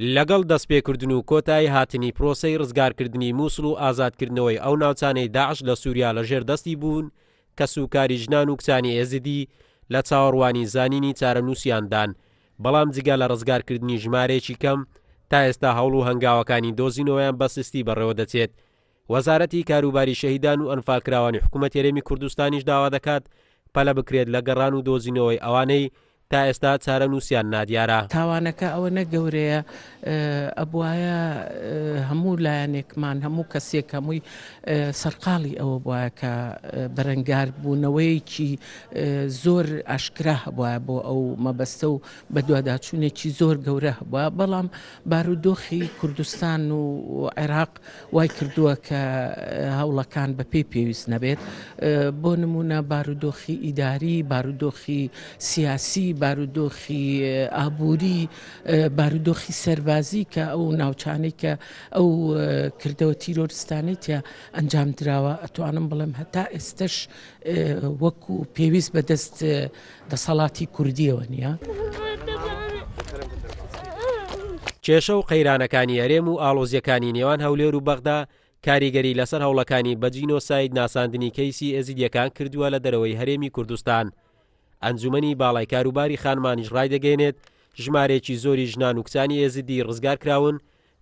لەگەڵ دەستپێکردن و کۆتایی هاتنی پرۆسەی ڕزگارکردنی مووسڵ و ئازادکردنەوەی ئەو ناوچانەی داعش لە سووریا لەژێر دەستی بوون کە سوکاری ژنان و کچانی ئێزیدی لە چاوەڕوانی زانینی چارەنووسیاندان، بەڵام جگە لە ڕزگارکردنی ژمارەیەکی کەم تا ئێستا هەوڵ و هەنگاوەکانی دۆزینەوەیان بە سستی بەڕێوە دەچێت. وەزارەتی کاروباری شەهیدان و ئەنفالکراوانی حکوومەت هێرێمی کوردستانیش داوا دەکات پەلە بکرێت لە گەڕان و دۆزینەوەی ئەوانەی تا ئێستا چارەنووسیان نادیارە. تاوانەکە ئەوە نەگەورەیە، ئەبوایە هەموو لایەنێکمان هەموو کەسێک هەمووی سەرقاڵی ئەوە بواە کە بەرەنگار بوونەوەیکی زۆر ئاشکرا هەبواە بۆ ئەو مەبەستە و بە دوواداچوونێکی زۆر گەورە هەبووە، بەڵام بارودۆخی کوردستان و عێراق وای کردووە کە هەوڵەکان بە پێی پێویست نەبێت. بۆ نمونە بارودۆخی ئیداری، بارودۆخی سیاسی، بارودۆخی ئابووری، بارودۆخی سەربازی کە ئەو ناوچانەی کە ئەو کردەوە تیرۆریستانەی تیا ئەنجام دراوە، ئەتوانم بڵێم هەتا ئێستش وەکو پێویست بەدەست دەسەڵاتی کوردیەوە نییە. کێشە و قەیرانەکانی هەرێم و ئاڵۆزیەکانی نێوان هەولێر و بەغدا کاریگەری لەسەر هەوڵەکانی بەجینۆساید ناساندنی کەیسی ئێزیدیەکان کردووە لە دەرەوەی هەرێمی کوردستان. ئەنجومەنی باڵای کاروباری خانمانیش ڕایدەگەێنێت ژمارێکی زۆری ژنان و کچانی ئێزیدی ڕزگار کراون،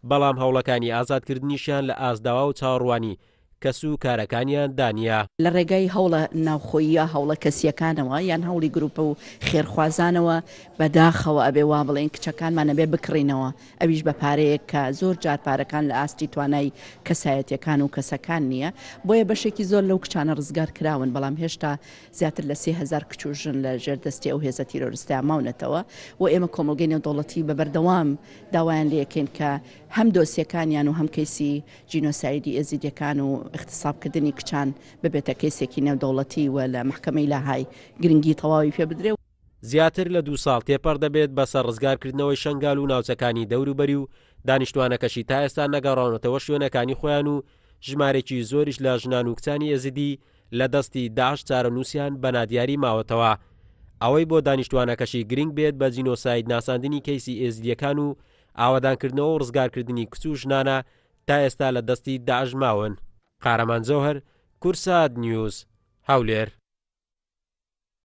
بەڵام هەوڵەکانی ئازادکردنیشیان لە ئازداوا و چاوەڕوانی کەس و کارەکانیان دانیە. لە ڕێگای هەوڵە ناوخۆییە، هەوڵە کەسیەکانەوە یان هەوڵی گروپە و خێرخوازانەوە بەداخەوە ئەبێ وا بڵێن کچەکانمان ئەبێ بکڕینەوە، ئەویش بە پارەیەک کە زۆر جار پارەکان لە ئاستی توانای کەسایەتیەکان و کەسەکان نییە. بۆیە بەشێکی زۆر لەو کچانە ڕزگار کراون، بەڵام هێشتا زیاتر لە 3000 کچ و ژن لە ژێردەستی ئەو هێزە تیرۆریستیان ماونەتەوە و ئێمە کۆمەڵگەی نێودەوڵەتی بە بەردەوام داوایان لێکەین کە هەم دۆسیەکانیان و هەم کەیسی جینۆسایدی ئێزیدیەکان و اختصابکردنی کچان ببێتە کەیسێکی نێودەوڵەتی و لە محکەمەی لاهای گرنگی تەواوی پێ بدرێ. زیاتر لە 2 ساڵ تێپەڕ دەبێت بەسەر ڕزگارکردنەوەی شەنگال و ناوچەکانی دەوروبەری و دانیشتوانەکەشی تا ئێستا نەگەڕاونەتەوە شوێنەکانی خۆیان و ژمارێکی زۆریش لە ژنان و کچانی ئێزیدی لە دەستی داعش چارەنووسیان بە نادیاری ماوەتەوە. ئەوەی بۆ دانیشتوانەکەشی گرنگ بێت بە جینۆساید ناساندنی کەیسی ئێزیدیەکان و ئاوادانکردنەوە و ڕزگارکردنی کچ و ژنانە تا ئێستا لە دەستی داعش ماون. قارەمان زۆهەر، کورسات نیوز، هەولێر.